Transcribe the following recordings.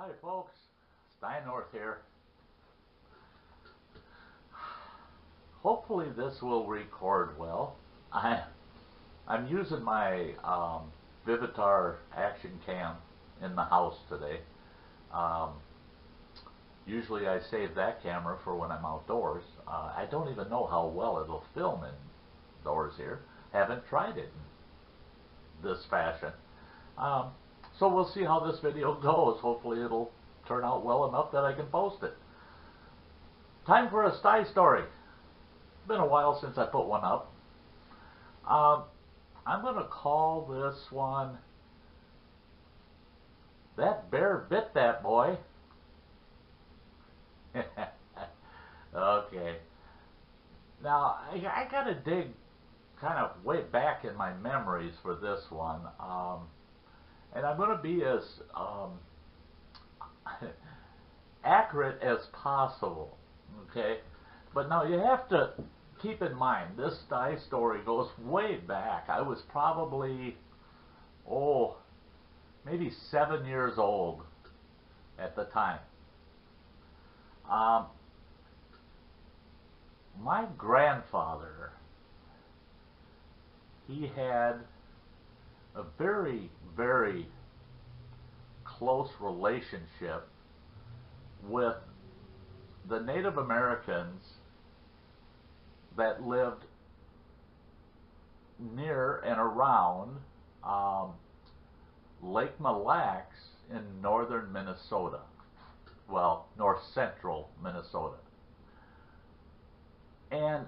Hi folks, Steinnorth here. Hopefully this will record well. I'm using my Vivitar action cam in the house today. Um, Usually I save that camera for when I'm outdoors. I don't even know how well it'll film indoors here. Haven't tried it in this fashion. Um, so we'll see how this video goes. Hopefully it'll turn out well enough that I can post it. Time for a sty story. It's been a while since I put one up. I'm going to call this one That Bear Bit That Boy. Okay. Now, I got to dig kind of way back in my memories for this one. And I'm going to be as accurate as possible. Okay? But now you have to keep in mind, this sty story goes way back. I was probably, maybe 7 years old at the time. My grandfather, he had a very, very close relationship with the Native Americans that lived near and around Lake Mille Lacs in northern Minnesota. Well, north central Minnesota. And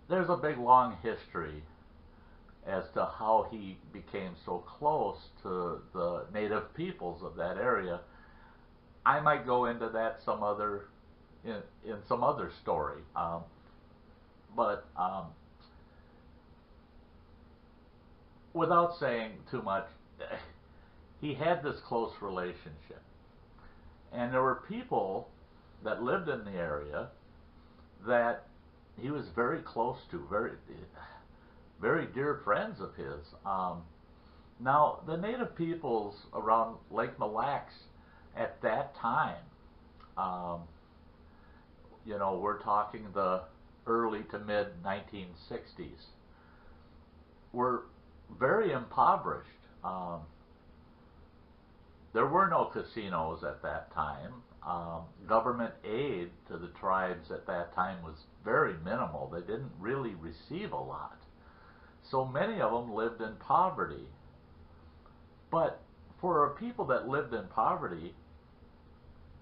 there's a big long history as to how he became so close to the native peoples of that area. I might go into that some other in some other story, but without saying too much, he had this close relationship, and there were people that lived in the area that he was very close to, very dear friends of his. Now, the native peoples around Lake Mille Lacs at that time, you know, we're talking the early to mid 1960s, were very impoverished. There were no casinos at that time. Government aid to the tribes at that time was very minimal. They didn't really receive a lot. So many of them lived in poverty. But for people that lived in poverty,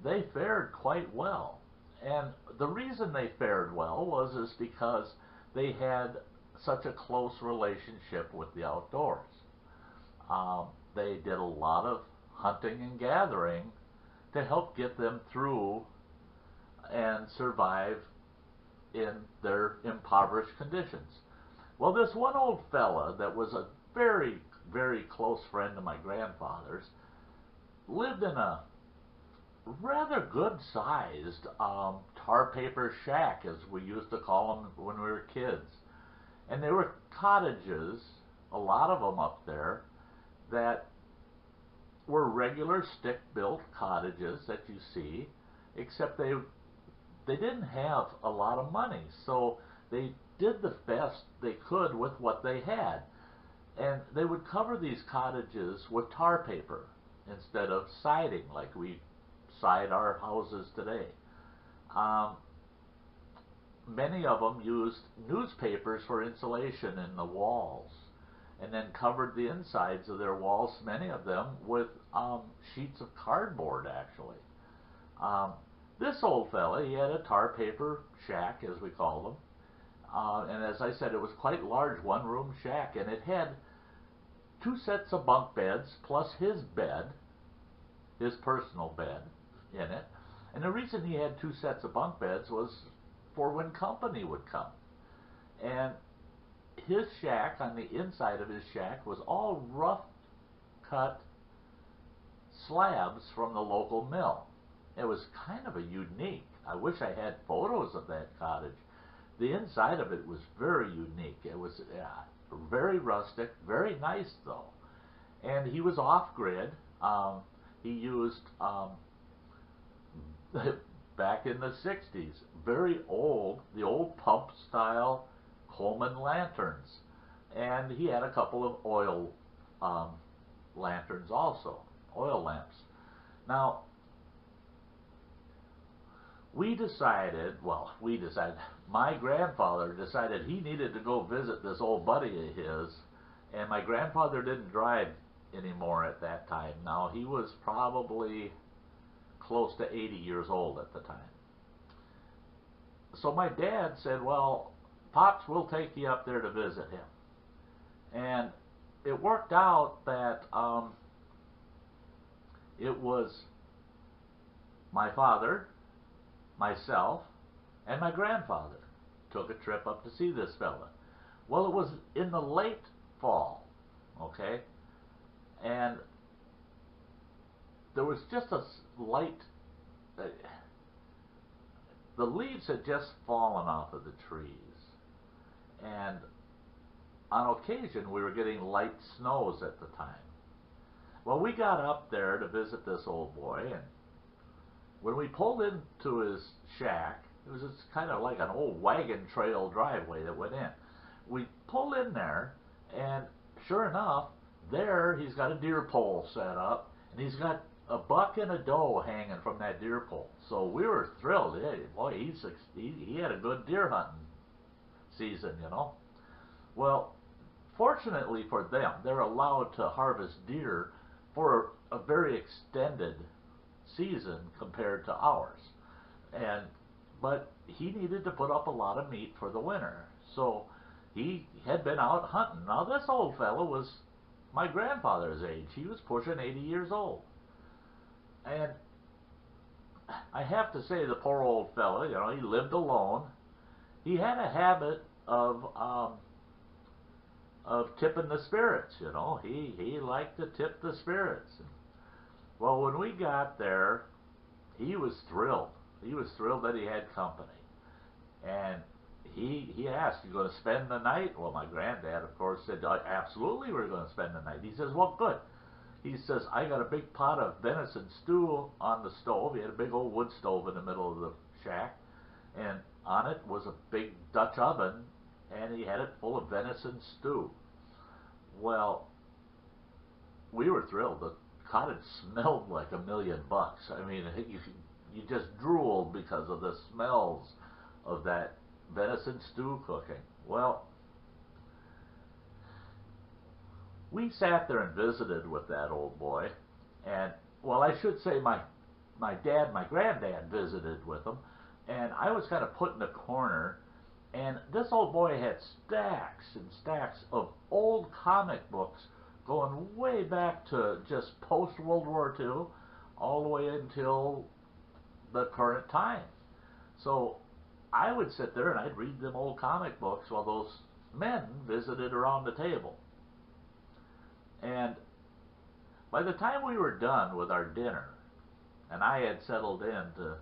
they fared quite well. And the reason they fared well was because they had such a close relationship with the outdoors. They did a lot of hunting and gathering to help get them through and survive in their impoverished conditions. Well, this one old fella that was a very, very close friend of my grandfather's lived in a rather good-sized Tarpaper Shack, as we used to call them when we were kids. And they were cottages, a lot of them up there, that were regular stick-built cottages that you see, except they didn't have a lot of money, so they did the best they could with what they had. And they would cover these cottages with tar paper instead of siding like we side our houses today. Many of them used newspapers for insulation in the walls, and then covered the insides of their walls, many of them, with sheets of cardboard, actually. This old fella, he had a Tarpaper Shack, as we call them. And as I said, it was quite large, one-room shack, and it had 2 sets of bunk beds, plus his bed, his personal bed, in it. And the reason he had 2 sets of bunk beds was for when company would come. And his shack, on the inside of his shack, was all rough cut slabs from the local mill. It was kind of a unique. I wish I had photos of that cottage. The inside of it was very unique. It was very rustic, very nice though. And he was off-grid. he used back in the 60s, very old, the old pump style Coleman Lanterns. And he had a couple of oil lanterns also, oil lamps. Now, my grandfather decided he needed to go visit this old buddy of his, and my grandfather didn't drive anymore at that time. Now, he was probably close to 80 years old at the time. So my dad said, well, Pops, we'll take you up there to visit him. And it worked out that it was my father, myself, and my grandfather took a trip up to see this fella. Well, it was in the late fall, okay? And there was just a light, the leaves had just fallen off of the trees. And on occasion, we were getting light snows at the time. Well, we got up there to visit this old boy, and when we pulled into his shack, it was just kind of like an old wagon trail driveway that went in. We pulled in there, and sure enough, there he's got a deer pole set up, and he's got a buck and a doe hanging from that deer pole. So we were thrilled. Hey, boy, he had a good deer hunting season, you know. Well, fortunately for them, they're allowed to harvest deer for a very extended season compared to ours. But he needed to put up a lot of meat for the winter. So he had been out hunting. Now this old fellow was my grandfather's age. He was pushing 80 years old. And I have to say, the poor old fellow, you know, he lived alone. He had a habit of tipping the spirits, you know. He liked to tip the spirits. Well, when we got there, he was thrilled. He was thrilled that he had company. And he asked, you going to spend the night? Well, my granddad, of course, said, absolutely we're going to spend the night. He says, well, good. He says, I got a big pot of venison stew on the stove. He had a big old wood stove in the middle of the shack. And on it was a big Dutch oven, and he had it full of venison stew. Well, we were thrilled. The cottage smelled like $1,000,000. I mean, you just drooled because of the smells of that venison stew cooking. Well, we sat there and visited with that old boy, and, well, I should say my granddad visited with him, and I was kind of put in a corner, and this old boy had stacks and stacks of old comic books going way back to just post-World War II, all the way until the current time. So I would sit there and I'd read them old comic books while those men visited around the table. And by the time we were done with our dinner, and I had settled in to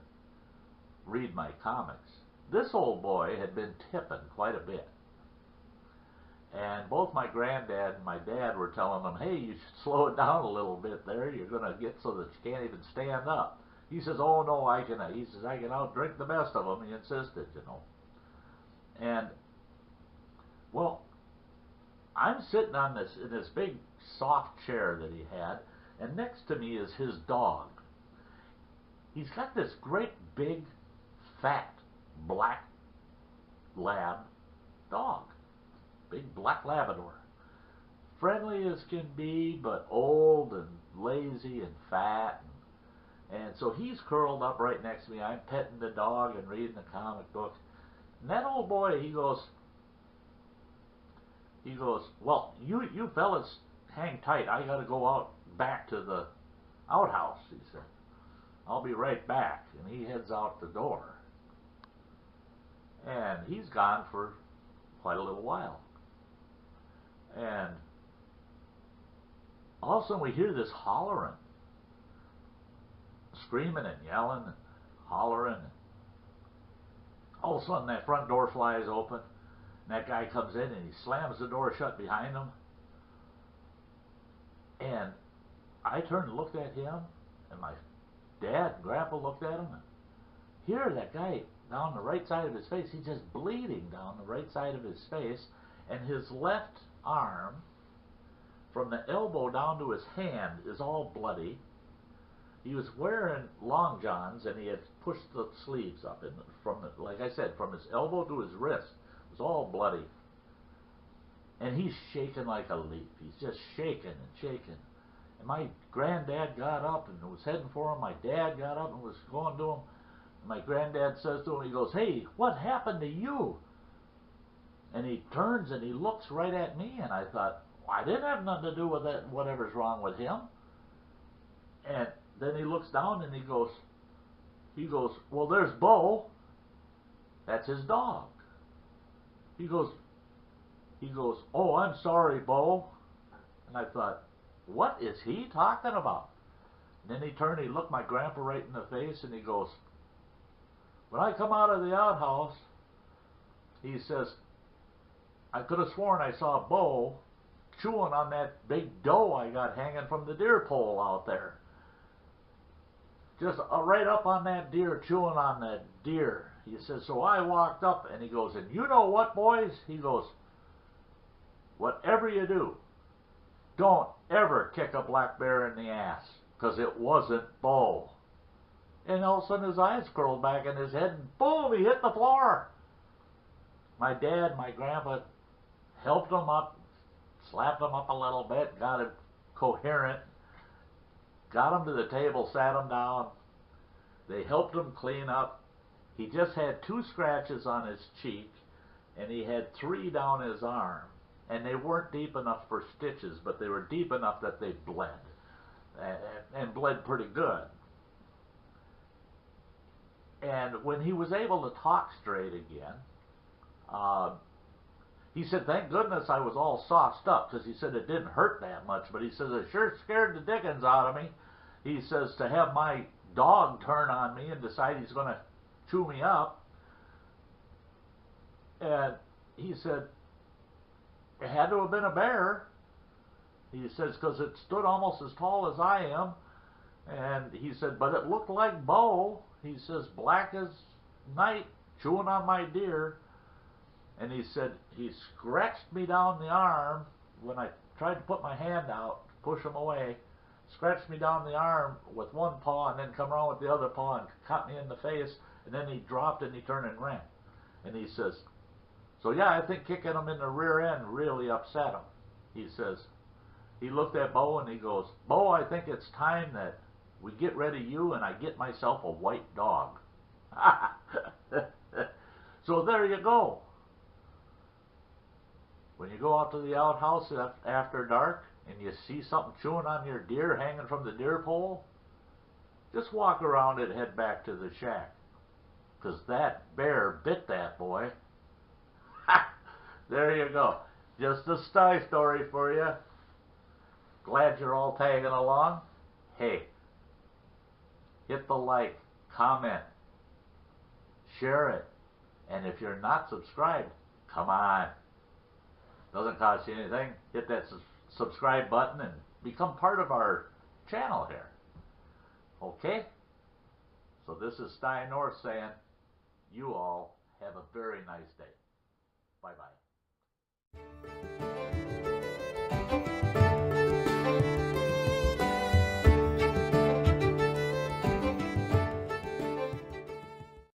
read my comics, this old boy had been tipping quite a bit. And both my granddad and my dad were telling him, hey, you should slow it down a little bit there. You're going to get so that you can't even stand up. He says, oh, no, I can outdrink the best of them. He insisted, you know. And, well, I'm sitting on in this big soft chair that he had, and next to me is his dog. He's got this great big, fat, black lab dog. Big black Labrador. Friendly as can be, but old and lazy and fat. And so he's curled up right next to me. I'm petting the dog and reading the comic book. And that old boy, he goes, well, you fellas hang tight. I got to go out back to the outhouse, he said. I'll be right back. And he heads out the door. And he's gone for quite a little while. And all of a sudden we hear this hollering, screaming and yelling and hollering. And all of a sudden that front door flies open, and that guy comes in and he slams the door shut behind him. And I turned and looked at him, And my dad and Grandpa looked at him, and here, that guy down the right side of his face, he's just bleeding down the right side of his face, and his left arm, from the elbow down to his hand, is all bloody. He was wearing long johns, and he had pushed the sleeves up, and like I said, from his elbow to his wrist, it was all bloody. And he's shaking like a leaf. He's just shaking and shaking. And my granddad got up and was heading for him. My dad got up and was going to him. And my granddad says to him, he goes, "Hey, what happened to you?" And he turns and he looks right at me, and I thought, well, I didn't have nothing to do with that, whatever's wrong with him. And then he looks down and he goes, "Well, there's Bo. That's his dog." He goes, "Oh, I'm sorry, Bo." And I thought, what is he talking about? And then he turned, he looked my grandpa right in the face, and he goes, "When I come out of the outhouse," he says, "I could have sworn I saw Bo chewing on that big doe I got hanging from the deer pole out there. Just right up on that deer, chewing on that deer." He says, "So I walked up," and he goes, "And you know what, boys?" He goes, "Whatever you do, don't ever kick a black bear in the ass, because it wasn't Bo." And all of a sudden his eyes curled back in his head, and boom, he hit the floor. My dad, my grandpa helped him up, slapped him up a little bit, got him coherent, got him to the table, sat him down. They helped him clean up. He just had 2 scratches on his cheek, and he had 3 down his arm. And they weren't deep enough for stitches, but they were deep enough that they bled, and bled pretty good. And when he was able to talk straight again, he said, "Thank goodness I was all sauced up," because he said it didn't hurt that much, but he says, "It sure scared the dickens out of me." He says, to have my dog turn on me and decide he's going to chew me up. And he said, it had to have been a bear. He says, because it stood almost as tall as I am. And he said, but it looked like Bo. He says, black as night, chewing on my deer. And he said, he scratched me down the arm when I tried to put my hand out, push him away. Scratched me down the arm with one paw, and then come around with the other paw and cut me in the face. And then he dropped and he turned and ran. And he says, so yeah, I think kicking him in the rear end really upset him. He says, he looked at Bo and he goes, Bo, I think it's time that we get rid of you and I get myself a white dog. So there you go. When you go out to the outhouse after dark and you see something chewing on your deer hanging from the deer pole, just walk around it and head back to the shack. Because that bear bit that boy. There you go. Just a spy story for you. Glad you're all tagging along. Hey, hit the like, comment, share it. And if you're not subscribed, come on. Doesn't cost you anything. Hit that subscribe button and become part of our channel here. Okay? So this is Stein North saying, you all have a very nice day. Bye-bye.